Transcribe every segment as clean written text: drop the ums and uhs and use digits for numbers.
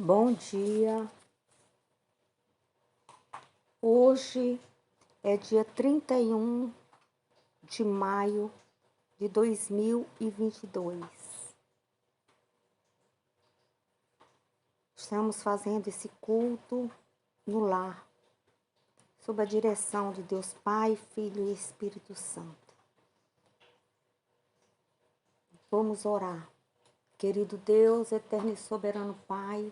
Bom dia. Hoje é dia 31 de maio de 2022. Estamos fazendo esse culto no lar, sob a direção de Deus Pai, Filho e Espírito Santo. Vamos orar. Querido Deus, eterno e soberano Pai,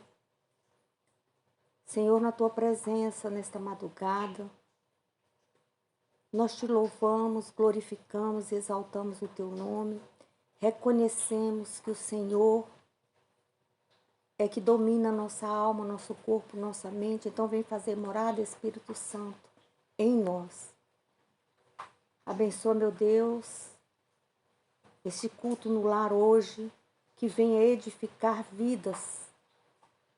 Senhor, na Tua presença nesta madrugada, nós Te louvamos, glorificamos e exaltamos o Teu nome. Reconhecemos que o Senhor é que domina nossa alma, nosso corpo, nossa mente. Então vem fazer morada, Espírito Santo, em nós. Abençoa, meu Deus, esse culto no lar hoje, que venha edificar vidas.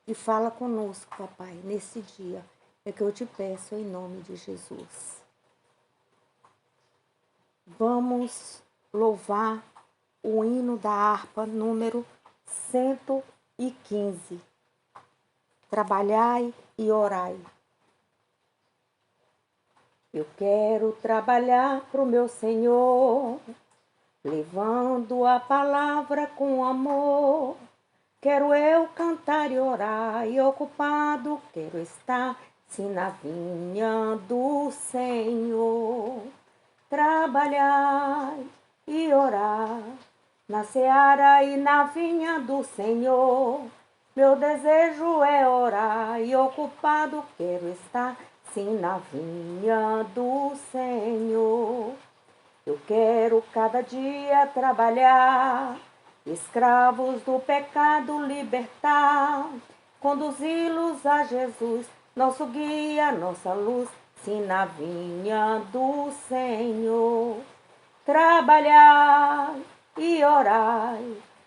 E fala conosco, papai, nesse dia. É que eu te peço em nome de Jesus. Vamos louvar o hino da harpa número 115. Trabalhai e orai. Eu quero trabalhar pro meu Senhor, levando a palavra com amor. Quero eu cantar e orar, e ocupado quero estar, sim, na vinha do Senhor. Trabalhar e orar, na seara e na vinha do Senhor. Meu desejo é orar, e ocupado quero estar, sim, na vinha do Senhor. Eu quero cada dia trabalhar, escravos do pecado libertar, conduzi-los a Jesus, nosso guia, nossa luz, sim, na vinha do Senhor. Trabalhar e orar,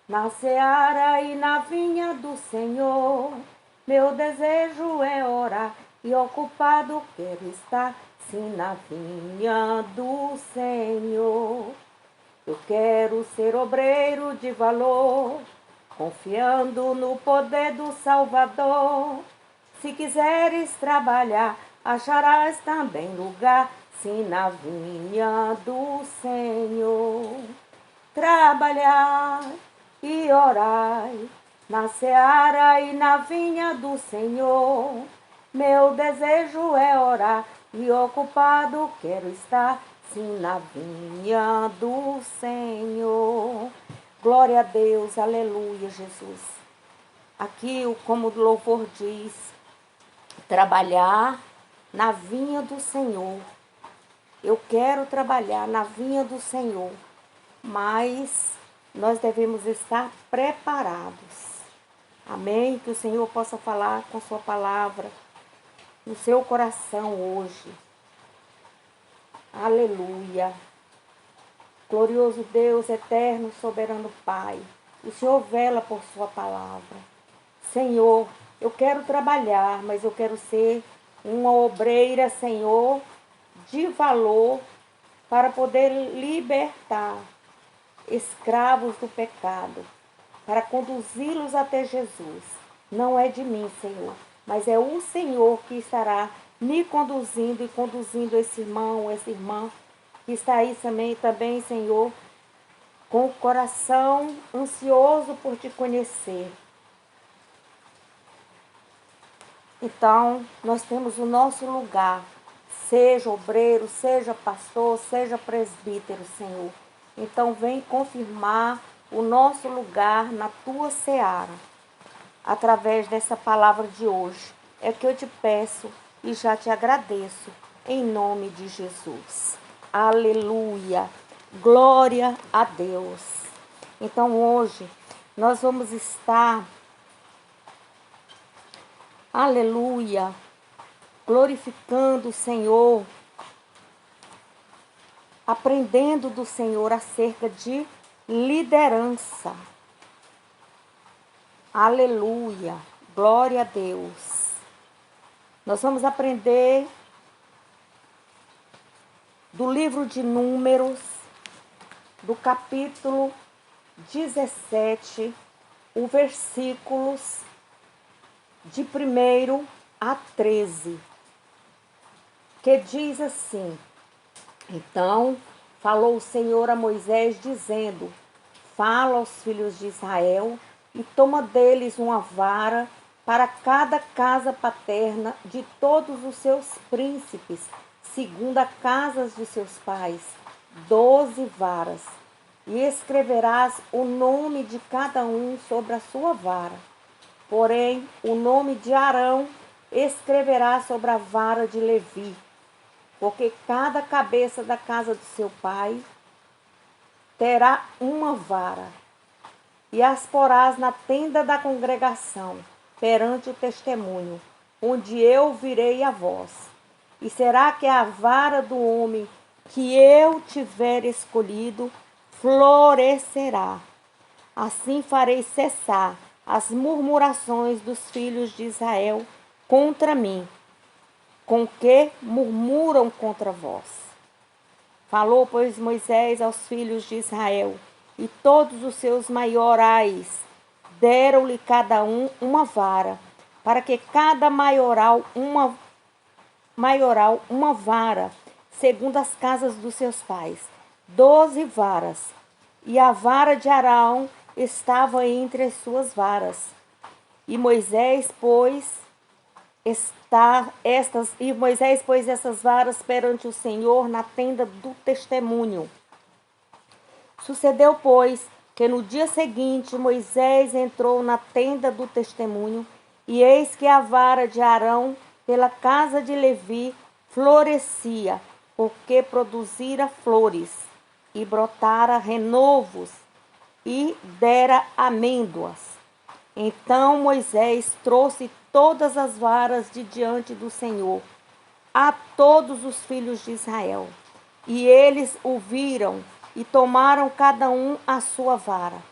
na seara e na vinha do Senhor. Meu desejo é orar, e ocupado quero estar, sim, na vinha do Senhor. Eu quero ser obreiro de valor, confiando no poder do Salvador. Se quiseres trabalhar, acharás também lugar, sim, na vinha do Senhor. Trabalhar e orai, na seara e na vinha do Senhor. Meu desejo é orar, e ocupado quero estar, sim, na vinha do Senhor. Glória a Deus, aleluia, Jesus. Aqui, como o louvor diz, trabalhar na vinha do Senhor. Eu quero trabalhar na vinha do Senhor, mas nós devemos estar preparados. Amém? Que o Senhor possa falar com sua palavra no seu coração hoje. Aleluia. Glorioso Deus, eterno, soberano Pai, o Senhor vela por sua palavra. Senhor, eu quero trabalhar, mas eu quero ser uma obreira, Senhor, de valor, para poder libertar escravos do pecado, para conduzi-los até Jesus. Não é de mim, Senhor, mas é o Senhor que estará me conduzindo e conduzindo esse irmão, essa irmã, que está aí também, Senhor, com o coração ansioso por te conhecer. Então, nós temos o nosso lugar, seja obreiro, seja pastor, seja presbítero, Senhor. Então, vem confirmar o nosso lugar na tua seara, através dessa palavra de hoje. É que eu te peço e já te agradeço, em nome de Jesus. Aleluia! Glória a Deus! Então, hoje, nós vamos estar, aleluia, glorificando o Senhor, aprendendo do Senhor acerca de liderança. Aleluia, glória a Deus. Nós vamos aprender do livro de Números, do capítulo 17, o versículos de 1 a 13, que diz assim: Então falou o Senhor a Moisés, dizendo: Fala aos filhos de Israel e toma deles uma vara para cada casa paterna de todos os seus príncipes, segundo a casas de seus pais, 12 varas. E escreverás o nome de cada um sobre a sua vara. Porém, o nome de Arão escreverá sobre a vara de Levi, porque cada cabeça da casa do seu pai terá uma vara, e as porás na tenda da congregação, perante o testemunho, onde eu virei a vós. E será que a vara do homem que eu tiver escolhido florescerá. Assim farei cessar as murmurações dos filhos de Israel contra mim, com que murmuram contra vós. Falou, pois, Moisés aos filhos de Israel, e todos os seus maiorais deram-lhe cada um uma vara, para que cada maioral uma vara, segundo as casas dos seus pais, 12 varas. E a vara de Arão estava entre as suas varas. E Moisés pôs essas varas perante o Senhor na tenda do testemunho. Sucedeu, pois, que no dia seguinte Moisés entrou na tenda do testemunho, e eis que a vara de Arão pela casa de Levi florescia, porque produzira flores, e brotara renovos, e dera amêndoas. Então Moisés trouxe todas as varas de diante do Senhor a todos os filhos de Israel. E eles o viram e tomaram cada um a sua vara.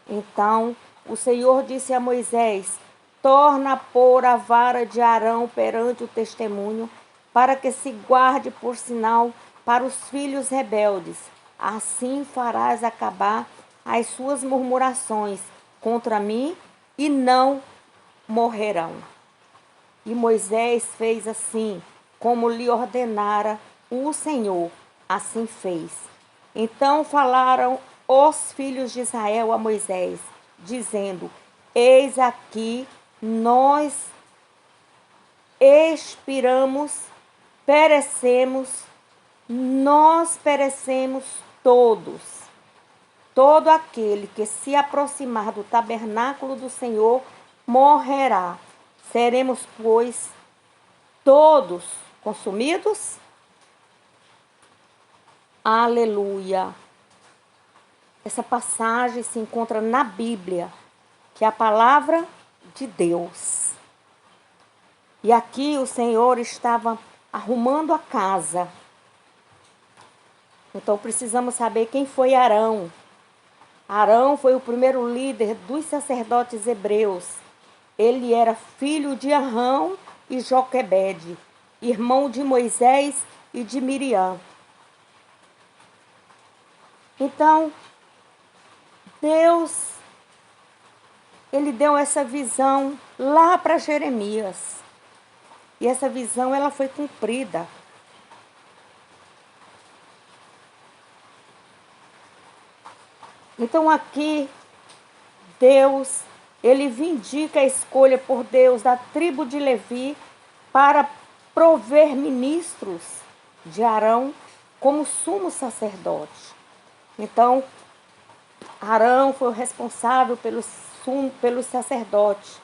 Então o Senhor disse a Moisés: Torna a pôr a vara de Arão perante o testemunho, para que se guarde por sinal para os filhos rebeldes. Assim farás acabar as suas murmurações contra mim, e não morrerão. E Moisés fez assim, como lhe ordenara o Senhor, assim fez. Então falaram os filhos de Israel a Moisés, dizendo: Eis aqui nós expiramos, nós perecemos todos. Todo aquele que se aproximar do tabernáculo do Senhor morrerá. Seremos, pois, todos consumidos? Aleluia! Essa passagem se encontra na Bíblia, que é a palavra de Deus. E aqui o Senhor estava arrumando a casa. Então precisamos saber quem foi Arão. Arão foi o primeiro líder dos sacerdotes hebreus. Ele era filho de Arão e Joquebede, irmão de Moisés e de Miriam. Então, Deus, ele deu essa visão lá para Jeremias. E essa visão, ela foi cumprida. Então aqui, Deus, ele vindica a escolha por Deus da tribo de Levi para prover ministros de Arão como sumo sacerdote. Então, Arão foi o responsável pelos sacerdotes.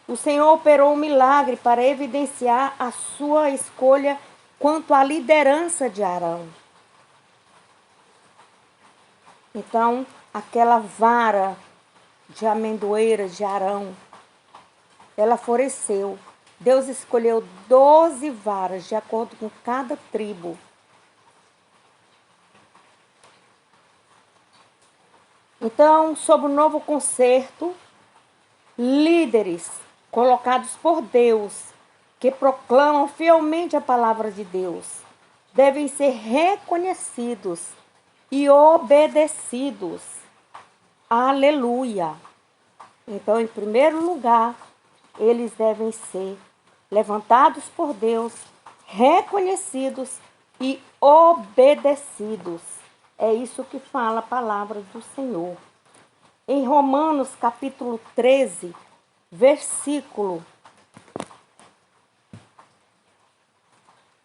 O Senhor operou um milagre para evidenciar a sua escolha quanto à liderança de Arão. Então, aquela vara de amendoeira de Arão, ela floresceu. Deus escolheu 12 varas de acordo com cada tribo. Então, sob o novo concerto, líderes colocados por Deus, que proclamam fielmente a palavra de Deus, devem ser reconhecidos e obedecidos. Aleluia! Então, em primeiro lugar, eles devem ser levantados por Deus, reconhecidos e obedecidos. É isso que fala a palavra do Senhor. Em Romanos capítulo 13, versículo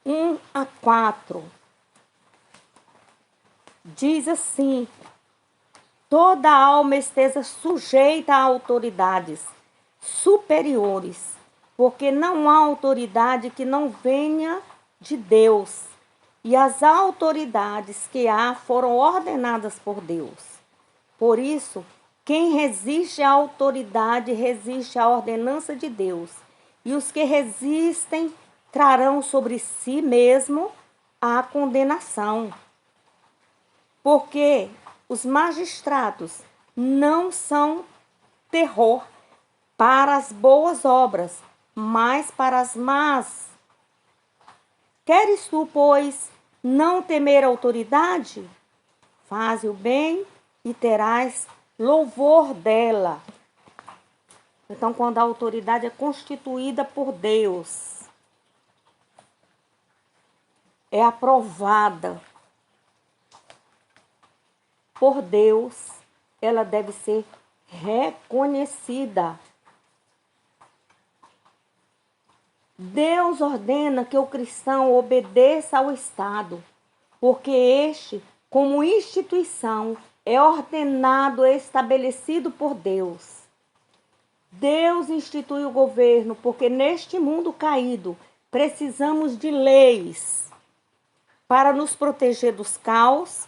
1 a 4, diz assim: toda alma esteja sujeita a autoridades superiores, porque não há autoridade que não venha de Deus, e as autoridades que há foram ordenadas por Deus. Por isso, quem resiste à autoridade resiste à ordenança de Deus, e os que resistem trarão sobre si mesmo a condenação. Porque os magistrados não são terror para as boas obras, mas para as más. Queres tu, pois, não temer a autoridade? Faze o bem e terás louvor dela. Então, quando a autoridade é constituída por Deus, é aprovada por Deus, ela deve ser reconhecida. Deus ordena que o cristão obedeça ao Estado, porque este, como instituição, é ordenado e estabelecido por Deus. Deus institui o governo, porque neste mundo caído precisamos de leis para nos proteger dos caos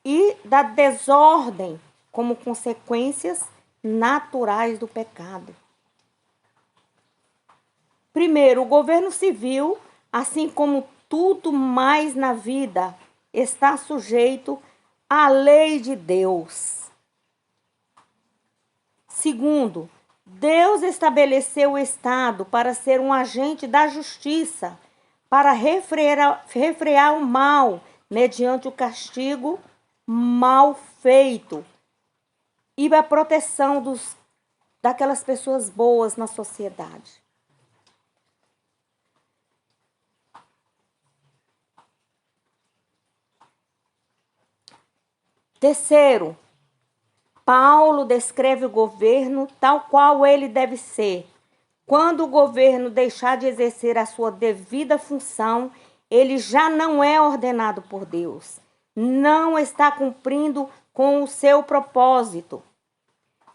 e da desordem como consequências naturais do pecado. Primeiro, o governo civil, assim como tudo mais na vida, está sujeito à lei de Deus. Segundo, Deus estabeleceu o Estado para ser um agente da justiça, para refrear o mal mediante o castigo mal feito e a proteção daquelas pessoas boas na sociedade. Terceiro, Paulo descreve o governo tal qual ele deve ser. Quando o governo deixar de exercer a sua devida função, ele já não é ordenado por Deus. Não está cumprindo com o seu propósito.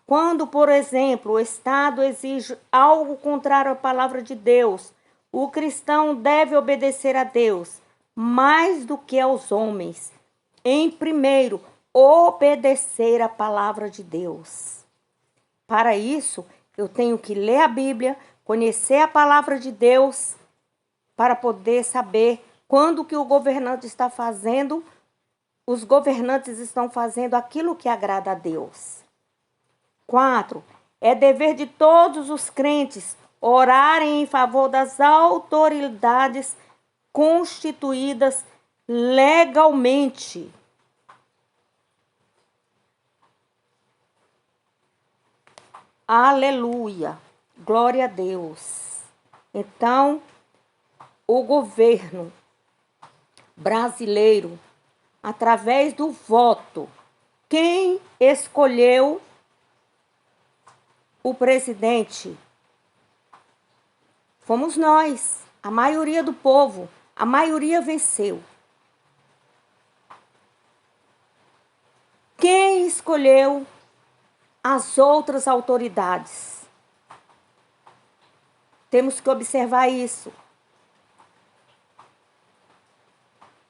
Quando, por exemplo, o Estado exige algo contrário à palavra de Deus, o cristão deve obedecer a Deus mais do que aos homens. Em primeiro, obedecer a palavra de Deus. Para isso, eu tenho que ler a Bíblia, conhecer a palavra de Deus, para poder saber quando que o governante está fazendo, os governantes estão fazendo aquilo que agrada a Deus. 4. É dever de todos os crentes orarem em favor das autoridades constituídas legalmente. Aleluia, glória a Deus. Então, o governo brasileiro, através do voto, quem escolheu o presidente? Fomos nós, a maioria do povo, a maioria venceu. Quem escolheu as outras autoridades? Temos que observar isso.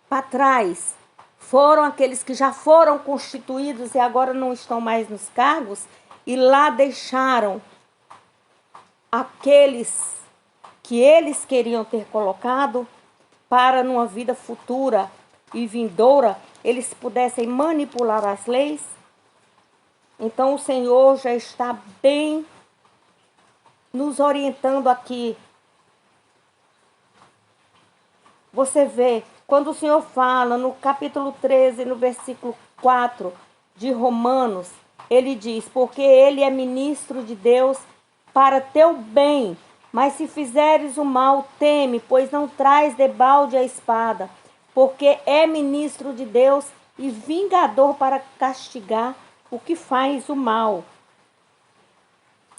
Para trás, foram aqueles que já foram constituídos e agora não estão mais nos cargos, e lá deixaram aqueles que eles queriam ter colocado para numa vida futura e vindoura eles pudessem manipular as leis. Então o Senhor já está bem nos orientando aqui. Você vê, quando o Senhor fala no capítulo 13, no versículo 4 de Romanos, ele diz: porque ele é ministro de Deus para teu bem. Mas se fizeres o mal, teme, pois não traz debalde a espada, porque é ministro de Deus e vingador para castigar o que faz o mal.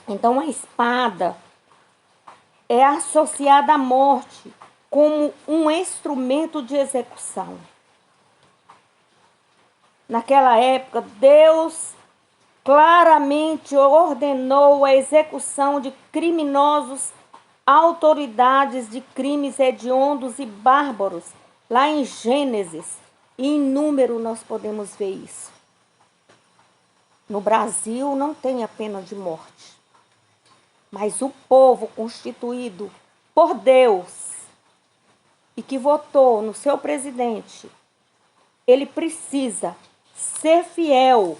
Então a espada é associada à morte como um instrumento de execução. Naquela época, Deus claramente ordenou a execução de criminosos, autoridades de crimes hediondos e bárbaros. Lá em Gênesis, e em número nós podemos ver isso. No Brasil não tem a pena de morte, mas o povo constituído por Deus e que votou no seu presidente, ele precisa ser fiel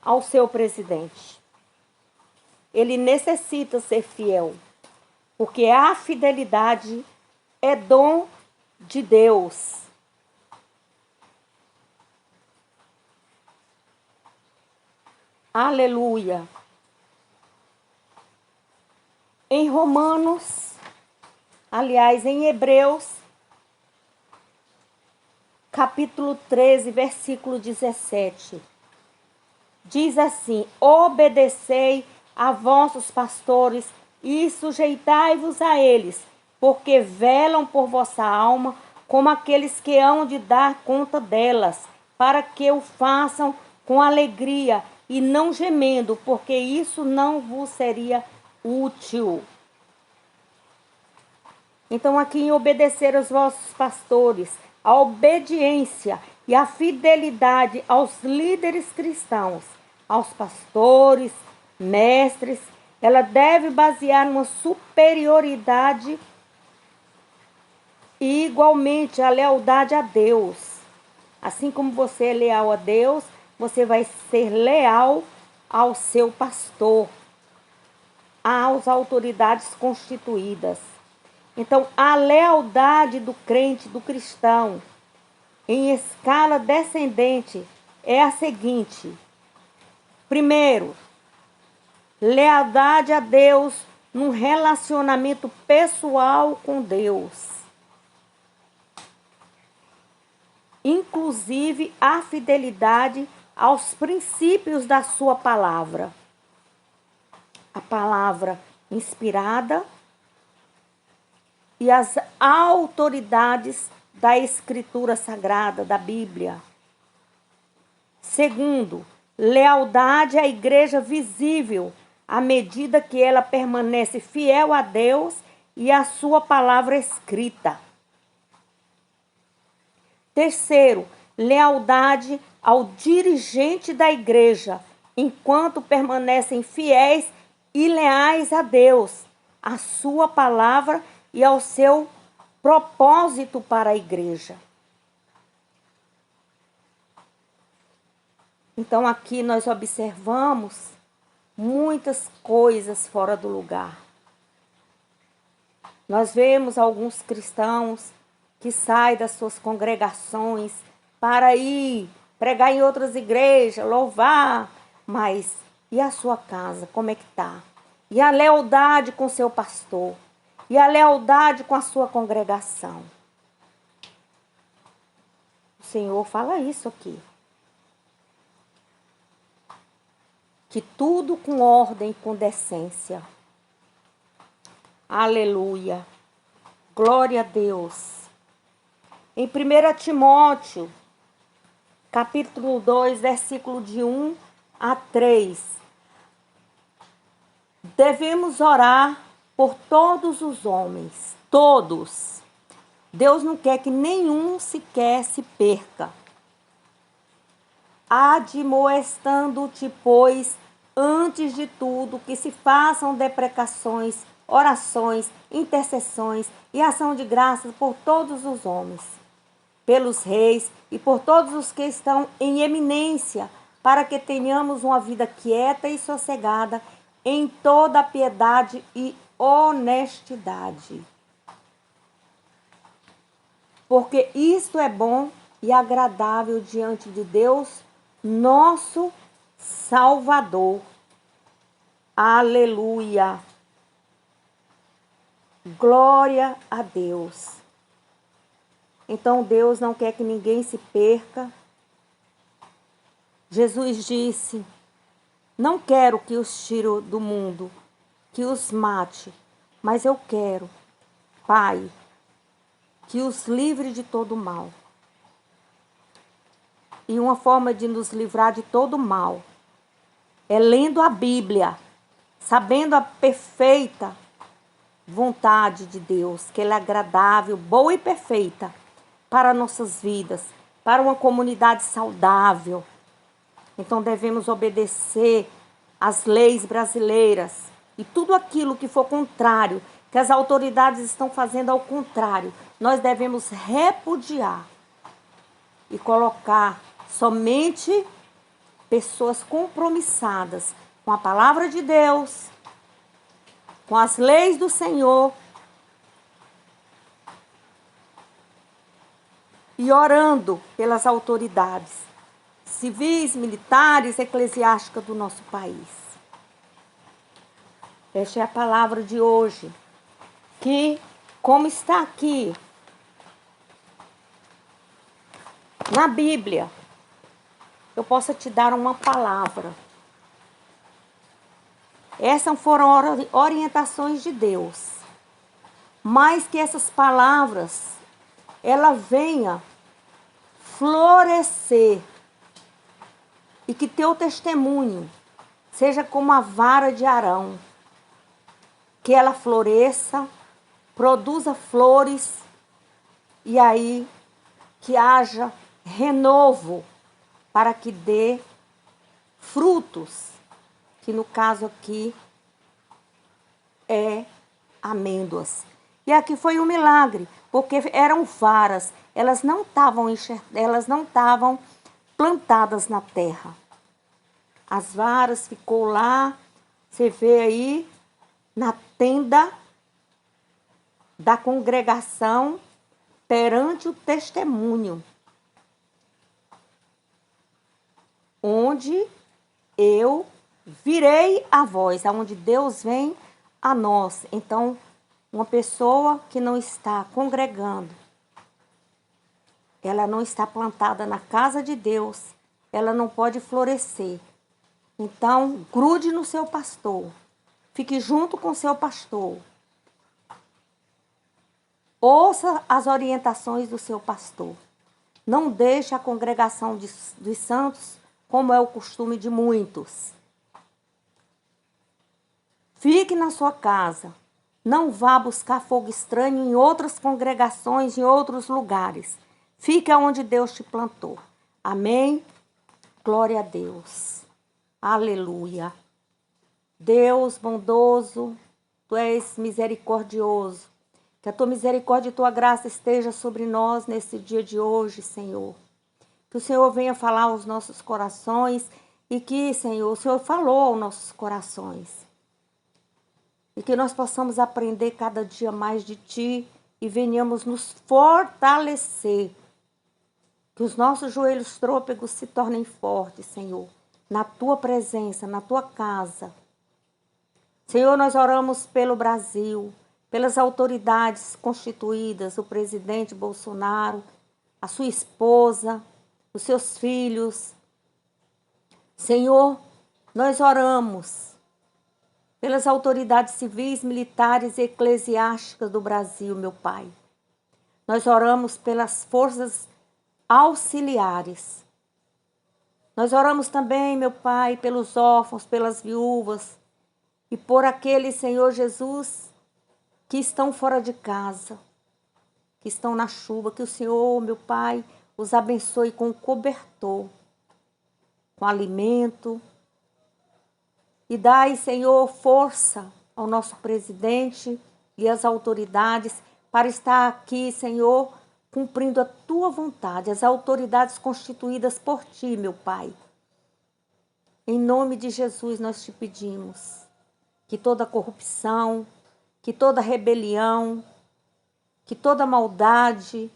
ao seu presidente. Ele necessita ser fiel, porque a fidelidade é dom de Deus. Aleluia. Em Romanos, aliás, em Hebreus, capítulo 13, versículo 17. Diz assim: obedecei a vossos pastores e sujeitai-vos a eles, porque velam por vossa alma, como aqueles que hão de dar conta delas, para que o façam com alegria e não gemendo, porque isso não vos seria útil. Então, aqui em obedecer aos vossos pastores, a obediência e a fidelidade aos líderes cristãos, aos pastores, mestres, ela deve basear numa superioridade e igualmente a lealdade a Deus. Assim como você é leal a Deus, você vai ser leal ao seu pastor, às autoridades constituídas. Então, a lealdade do crente, do cristão, em escala descendente, é a seguinte. Primeiro, lealdade a Deus num relacionamento pessoal com Deus. Inclusive a fidelidade aos princípios da sua palavra. A palavra inspirada e as autoridades da Escritura Sagrada, da Bíblia. Segundo, lealdade à igreja visível, à medida que ela permanece fiel a Deus e à sua palavra escrita. Terceiro, lealdade ao dirigente da igreja, enquanto permanecem fiéis e leais a Deus, à sua palavra e ao seu propósito para a igreja. Então, aqui nós observamos muitas coisas fora do lugar. Nós vemos alguns cristãos que saem das suas congregações para ir pregar em outras igrejas, louvar, mas e a sua casa, como é que está? E a lealdade com seu pastor? E a lealdade com a sua congregação? O Senhor fala isso aqui. Que tudo com ordem e com decência. Aleluia. Glória a Deus. Em 1 Timóteo, capítulo 2, versículo de 1 a 3. Devemos orar por todos os homens. Todos. Deus não quer que nenhum sequer se perca. Admoestando-te, pois, antes de tudo, que se façam deprecações, orações, intercessões e ação de graças por todos os homens, pelos reis e por todos os que estão em eminência, para que tenhamos uma vida quieta e sossegada em toda a piedade e honestidade. Porque isto é bom e agradável diante de Deus, nosso Salvador. Aleluia. Glória a Deus. Então Deus não quer que ninguém se perca. Jesus disse: não quero que os tire do mundo, que os mate, mas eu quero, Pai, que os livre de todo mal. E uma forma de nos livrar de todo mal é lendo a Bíblia, sabendo a perfeita vontade de Deus, que ela é agradável, boa e perfeita para nossas vidas, para uma comunidade saudável. Então devemos obedecer às leis brasileiras e tudo aquilo que for contrário, que as autoridades estão fazendo ao contrário, nós devemos repudiar e colocar somente pessoas compromissadas com a palavra de Deus, com as leis do Senhor e orando pelas autoridades civis, militares, eclesiásticas do nosso país. Esta é a palavra de hoje, que, como está aqui na Bíblia, eu possa te dar uma palavra. Essas foram orientações de Deus, mas que essas palavras, ela venha florescer e que teu testemunho seja como a vara de Arão, que ela floresça, produza flores e aí que haja renovo para que dê frutos, que no caso aqui é amêndoas. E aqui foi um milagre, porque eram varas, elas não estavam plantadas na terra. As varas ficou lá, você vê aí na tenda da congregação perante o testemunho, onde eu virei a voz, aonde Deus vem a nós. Então, uma pessoa que não está congregando, ela não está plantada na casa de Deus, ela não pode florescer. Então, grude no seu pastor, fique junto com o seu pastor. Ouça as orientações do seu pastor. Não deixe a congregação dos santos, como é o costume de muitos. Fique na sua casa. Não vá buscar fogo estranho em outras congregações, em outros lugares. Fique onde Deus te plantou. Amém? Glória a Deus. Aleluia. Deus bondoso, Tu és misericordioso. Que a Tua misericórdia e Tua graça esteja sobre nós nesse dia de hoje, Senhor. Que o Senhor venha falar aos nossos corações e que, Senhor, o Senhor falou aos nossos corações. E que nós possamos aprender cada dia mais de Ti e venhamos nos fortalecer. Que os nossos joelhos trôpegos se tornem fortes, Senhor, na Tua presença, na Tua casa. Senhor, nós oramos pelo Brasil, pelas autoridades constituídas, o presidente Bolsonaro, a sua esposa, os seus filhos. Senhor, nós oramos pelas autoridades civis, militares e eclesiásticas do Brasil, meu Pai. Nós oramos pelas forças auxiliares. Nós oramos também, meu Pai, pelos órfãos, pelas viúvas e por aqueles, Senhor Jesus, que estão fora de casa, que estão na chuva. Que o Senhor, meu Pai, os abençoe com cobertor, com alimento. E dai, Senhor, força ao nosso presidente e às autoridades para estar aqui, Senhor, cumprindo a Tua vontade, as autoridades constituídas por Ti, meu Pai. Em nome de Jesus nós te pedimos que toda corrupção, que toda rebelião, que toda maldade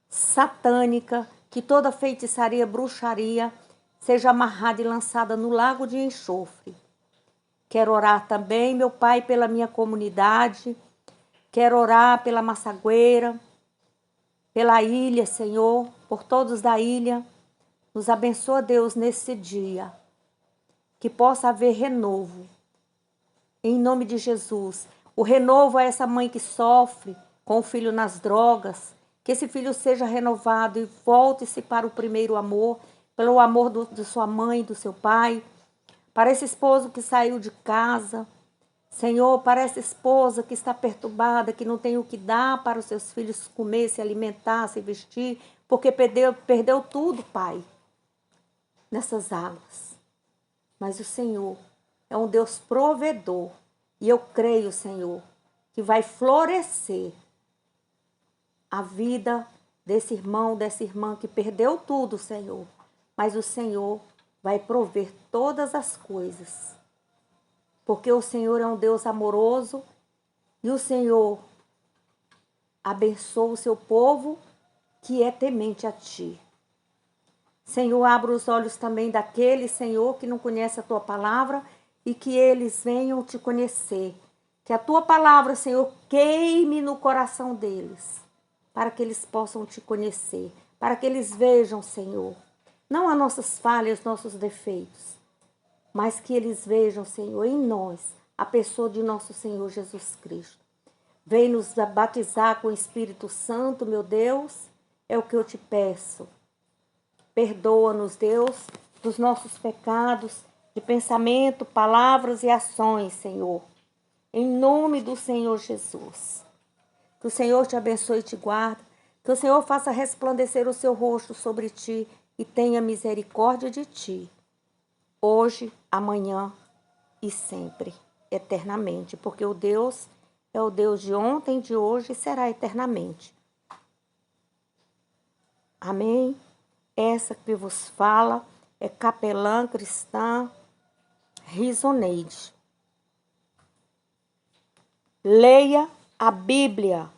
satânica, que toda feitiçaria, bruxaria, seja amarrada e lançada no lago de enxofre. Quero orar também, meu Pai, pela minha comunidade. Quero orar pela Massagueira, pela ilha, Senhor, por todos da ilha. Nos abençoa, Deus, nesse dia. Que possa haver renovo. Em nome de Jesus. O renovo é essa mãe que sofre com o filho nas drogas. Que esse filho seja renovado e volte-se para o primeiro amor, pelo amor de sua mãe, do seu pai. Para esse esposo que saiu de casa. Senhor, para essa esposa que está perturbada, que não tem o que dar para os seus filhos comer, se alimentar, se vestir, porque perdeu tudo, Pai, nessas águas. Mas o Senhor é um Deus provedor. E eu creio, Senhor, que vai florescer a vida desse irmão, dessa irmã que perdeu tudo, Senhor. Mas o Senhor vai prover todas as coisas. Porque o Senhor é um Deus amoroso e o Senhor abençoa o seu povo que é temente a Ti. Senhor, abra os olhos também daqueles, Senhor, que não conhece a Tua palavra e que eles venham Te conhecer. Que a Tua palavra, Senhor, queime no coração deles, para que eles possam Te conhecer, para que eles vejam, Senhor, não as nossas falhas, nossos defeitos, mas que eles vejam, Senhor, em nós, a pessoa de nosso Senhor Jesus Cristo. Vem nos batizar com o Espírito Santo, meu Deus, é o que eu te peço. Perdoa-nos, Deus, dos nossos pecados, de pensamento, palavras e ações, Senhor. Em nome do Senhor Jesus. Que o Senhor te abençoe e te guarde. Que o Senhor faça resplandecer o seu rosto sobre ti e tenha misericórdia de ti. Hoje, amanhã e sempre, eternamente. Porque o Deus é o Deus de ontem, de hoje e será eternamente. Amém? Essa que vos fala é capelã cristã Risoneide. Leia a Bíblia.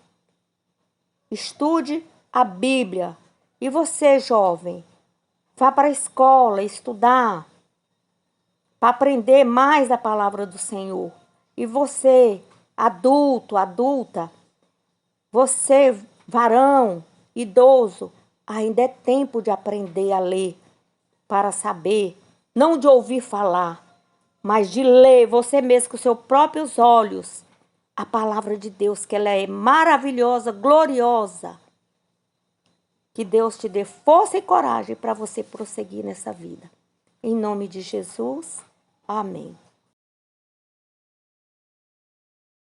Estude a Bíblia. E você, jovem, vá para a escola estudar, para aprender mais da palavra do Senhor. E você, adulto, adulta, você, varão, idoso, ainda é tempo de aprender a ler, para saber, não de ouvir falar, mas de ler você mesmo com seus próprios olhos, a palavra de Deus, que ela é maravilhosa, gloriosa. Que Deus te dê força e coragem para você prosseguir nessa vida. Em nome de Jesus, amém.